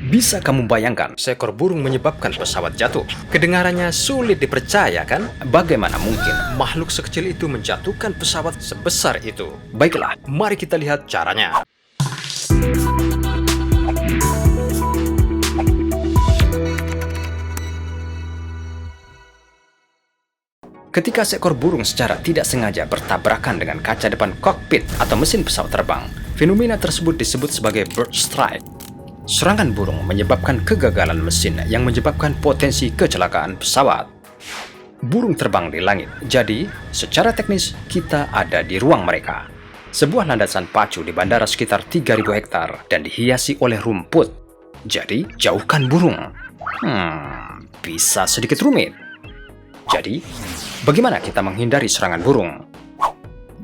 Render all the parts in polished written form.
Bisa kamu bayangkan, seekor burung menyebabkan pesawat jatuh? Kedengarannya sulit dipercaya kan? Bagaimana mungkin makhluk sekecil itu menjatuhkan pesawat sebesar itu? Baiklah, mari kita lihat caranya. Ketika seekor burung secara tidak sengaja bertabrakan dengan kaca depan kokpit atau mesin pesawat terbang, fenomena tersebut disebut sebagai bird strike. Serangan burung menyebabkan kegagalan mesin yang menyebabkan potensi kecelakaan pesawat. Burung terbang di langit, jadi secara teknis kita ada di ruang mereka. Sebuah landasan pacu di bandara sekitar 3.000 hektar dan dihiasi oleh rumput. Jadi jauhkan burung. Bisa sedikit rumit. Jadi, bagaimana kita menghindari serangan burung?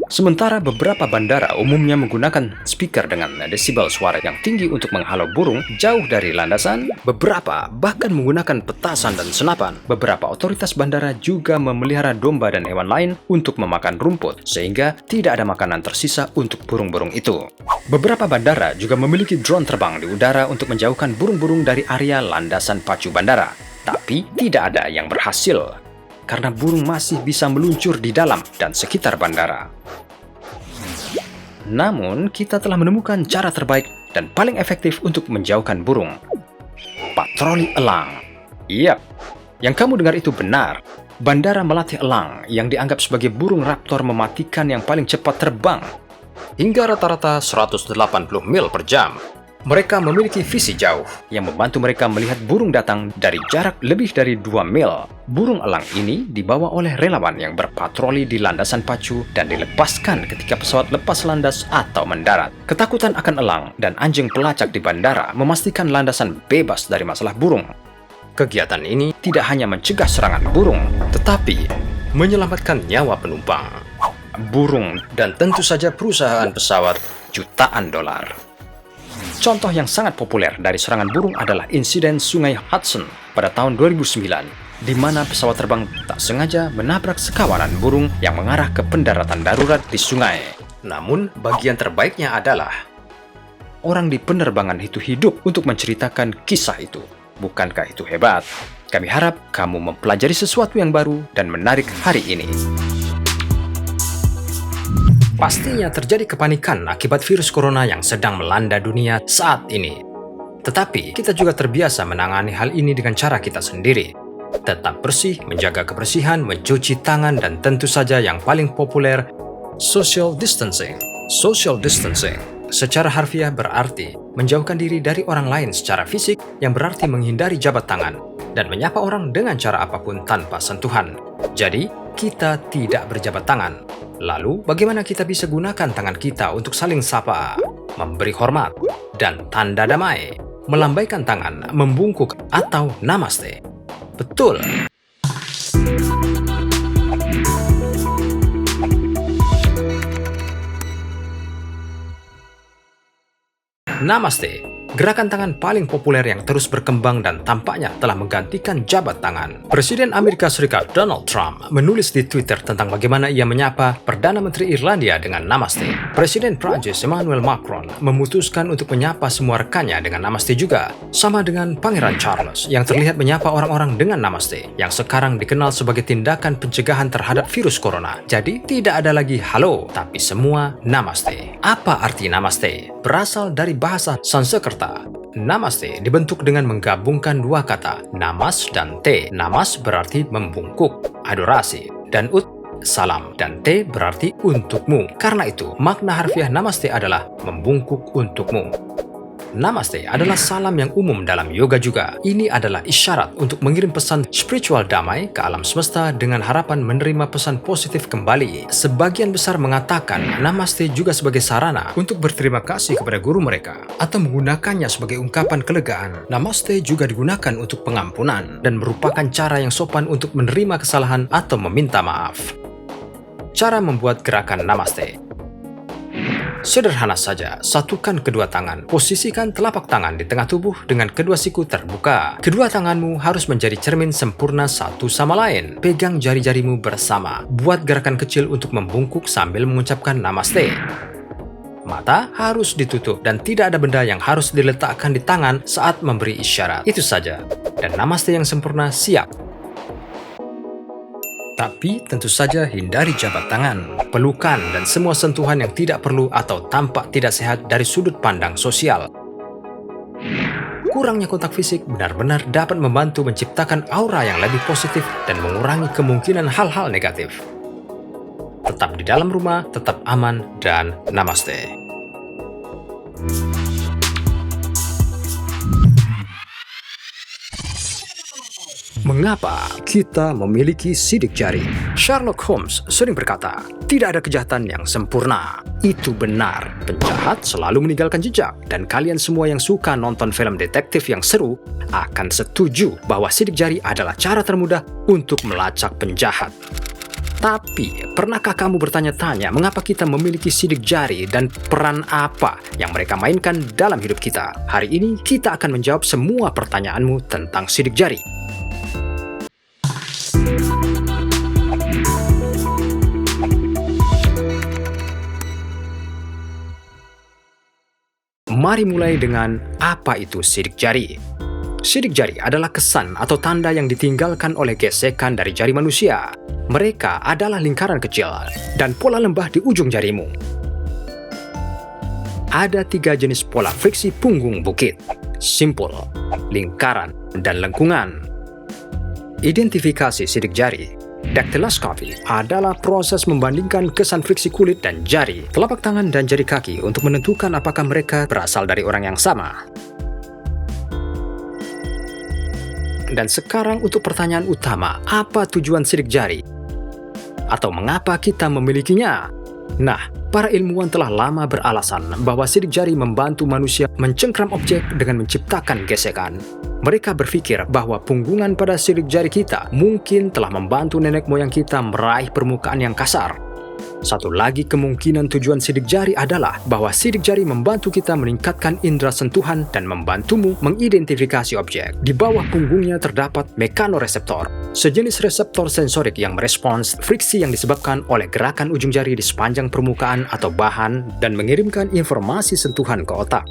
Sementara beberapa bandara umumnya menggunakan speaker dengan desibel suara yang tinggi untuk menghalau burung jauh dari landasan, beberapa bahkan menggunakan petasan dan senapan. Beberapa otoritas bandara juga memelihara domba dan hewan lain untuk memakan rumput, sehingga tidak ada makanan tersisa untuk burung-burung itu. Beberapa bandara juga memiliki drone terbang di udara untuk menjauhkan burung-burung dari area landasan pacu bandara. Tapi tidak ada yang berhasil, karena burung masih bisa meluncur di dalam dan sekitar bandara. Namun, kita telah menemukan cara terbaik dan paling efektif untuk menjauhkan burung. Patroli elang. Yap, yang kamu dengar itu benar. Bandara melatih elang yang dianggap sebagai burung raptor mematikan yang paling cepat terbang, hingga rata-rata 180 mil per jam. Mereka memiliki visi jauh yang membantu mereka melihat burung datang dari jarak lebih dari 2 mil. Burung elang ini dibawa oleh relawan yang berpatroli di landasan pacu dan dilepaskan ketika pesawat lepas landas atau mendarat. Ketakutan akan elang dan anjing pelacak di bandara memastikan landasan bebas dari masalah burung. Kegiatan ini tidak hanya mencegah serangan burung, tetapi menyelamatkan nyawa penumpang, burung, dan tentu saja perusahaan pesawat jutaan dolar. Contoh yang sangat populer dari serangan burung adalah insiden Sungai Hudson pada tahun 2009, di mana pesawat terbang tak sengaja menabrak sekawanan burung yang mengarah ke pendaratan darurat di sungai. Namun, bagian terbaiknya adalah orang di penerbangan itu hidup untuk menceritakan kisah itu. Bukankah itu hebat? Kami harap kamu mempelajari sesuatu yang baru dan menarik hari ini. Pastinya terjadi kepanikan akibat virus corona yang sedang melanda dunia saat ini. Tetapi kita juga terbiasa menangani hal ini dengan cara kita sendiri. Tetap bersih, menjaga kebersihan, mencuci tangan, dan tentu saja yang paling populer, social distancing. Social distancing secara harfiah berarti menjauhkan diri dari orang lain secara fisik, yang berarti menghindari jabat tangan dan menyapa orang dengan cara apapun tanpa sentuhan. Jadi, kita tidak berjabat tangan. Lalu, bagaimana kita bisa gunakan tangan kita untuk saling sapa, memberi hormat, dan tanda damai, melambaikan tangan, membungkuk, atau namaste? Betul. Namaste, gerakan tangan paling populer yang terus berkembang dan tampaknya telah menggantikan jabat tangan. Presiden Amerika Serikat Donald Trump menulis di Twitter tentang bagaimana ia menyapa Perdana Menteri Irlandia dengan namaste. Presiden Prancis Emmanuel Macron memutuskan untuk menyapa semua rekannya dengan namaste juga, sama dengan Pangeran Charles yang terlihat menyapa orang-orang dengan namaste, yang sekarang dikenal sebagai tindakan pencegahan terhadap virus corona. Jadi tidak ada lagi halo, tapi semua namaste. Apa arti namaste? Berasal dari bahasa Sanskerta. Namaste dibentuk dengan menggabungkan dua kata, namas dan te. Namas berarti membungkuk, adorasi, dan salam, dan te berarti untukmu. Karena itu, makna harfiah namaste adalah membungkuk untukmu. Namaste adalah salam yang umum dalam yoga juga. Ini adalah isyarat untuk mengirim pesan spiritual damai ke alam semesta dengan harapan menerima pesan positif kembali. Sebagian besar mengatakan namaste juga sebagai sarana untuk berterima kasih kepada guru mereka atau menggunakannya sebagai ungkapan kelegaan. Namaste juga digunakan untuk pengampunan dan merupakan cara yang sopan untuk menerima kesalahan atau meminta maaf. Cara membuat gerakan namaste. Sederhana saja, satukan kedua tangan. Posisikan telapak tangan di tengah tubuh dengan kedua siku terbuka. Kedua tanganmu harus menjadi cermin sempurna satu sama lain. Pegang jari-jarimu bersama. Buat gerakan kecil untuk membungkuk sambil mengucapkan namaste. Mata harus ditutup dan tidak ada benda yang harus diletakkan di tangan saat memberi isyarat. Itu saja. Dan namaste yang sempurna siap. Tapi tentu saja hindari jabat tangan, pelukan, dan semua sentuhan yang tidak perlu atau tampak tidak sehat dari sudut pandang sosial. Kurangnya kontak fisik benar-benar dapat membantu menciptakan aura yang lebih positif dan mengurangi kemungkinan hal-hal negatif. Tetap di dalam rumah, tetap aman, dan namaste. Mengapa kita memiliki sidik jari? Sherlock Holmes sering berkata, tidak ada kejahatan yang sempurna. Itu benar, penjahat selalu meninggalkan jejak, dan kalian semua yang suka nonton film detektif yang seru akan setuju bahwa sidik jari adalah cara termudah untuk melacak penjahat. Tapi, pernahkah kamu bertanya-tanya mengapa kita memiliki sidik jari dan peran apa yang mereka mainkan dalam hidup kita? Hari ini, kita akan menjawab semua pertanyaanmu tentang sidik jari. Mari mulai dengan apa itu sidik jari. Sidik jari adalah kesan atau tanda yang ditinggalkan oleh gesekan dari jari manusia. Mereka adalah lingkaran kecil dan pola lembah di ujung jarimu. Ada 3 jenis pola friksi punggung bukit: simpul, lingkaran, dan lengkungan. Identifikasi sidik jari. Daktiloskopi adalah proses membandingkan kesan friksi kulit dan jari, telapak tangan, dan jari kaki untuk menentukan apakah mereka berasal dari orang yang sama. Dan sekarang untuk pertanyaan utama, apa tujuan sidik jari? Atau mengapa kita memilikinya? Nah, para ilmuwan telah lama beralasan bahwa sidik jari membantu manusia mencengkram objek dengan menciptakan gesekan. Mereka berpikir bahwa punggungan pada sidik jari kita mungkin telah membantu nenek moyang kita meraih permukaan yang kasar. Satu lagi kemungkinan tujuan sidik jari adalah bahwa sidik jari membantu kita meningkatkan indera sentuhan dan membantumu mengidentifikasi objek. Di bawah punggungnya terdapat mekanoreseptor, sejenis reseptor sensorik yang merespons friksi yang disebabkan oleh gerakan ujung jari di sepanjang permukaan atau bahan dan mengirimkan informasi sentuhan ke otak.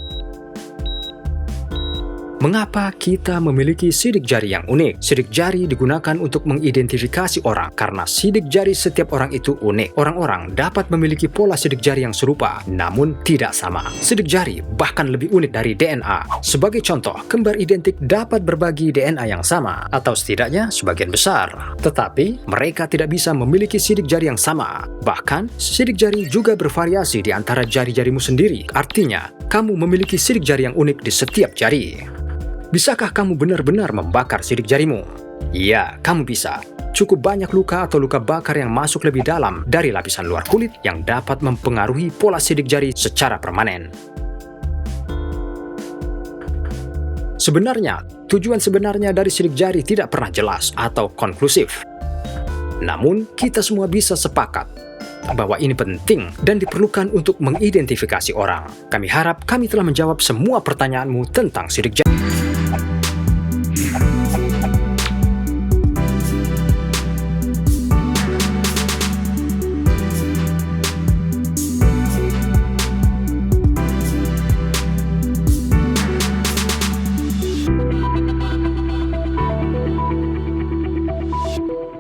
Mengapa kita memiliki sidik jari yang unik? Sidik jari digunakan untuk mengidentifikasi orang karena sidik jari setiap orang itu unik. Orang-orang dapat memiliki pola sidik jari yang serupa, namun tidak sama. Sidik jari bahkan lebih unik dari DNA. Sebagai contoh, kembar identik dapat berbagi DNA yang sama, atau setidaknya sebagian besar. Tetapi, mereka tidak bisa memiliki sidik jari yang sama. Bahkan, sidik jari juga bervariasi di antara jari-jarimu sendiri. Artinya, kamu memiliki sidik jari yang unik di setiap jari. Bisakah kamu benar-benar membakar sidik jarimu? Ya, kamu bisa. Cukup banyak luka atau luka bakar yang masuk lebih dalam dari lapisan luar kulit yang dapat mempengaruhi pola sidik jari secara permanen. Sebenarnya, tujuan sebenarnya dari sidik jari tidak pernah jelas atau konklusif. Namun, kita semua bisa sepakat bahwa ini penting dan diperlukan untuk mengidentifikasi orang. Kami harap kami telah menjawab semua pertanyaanmu tentang sidik jari.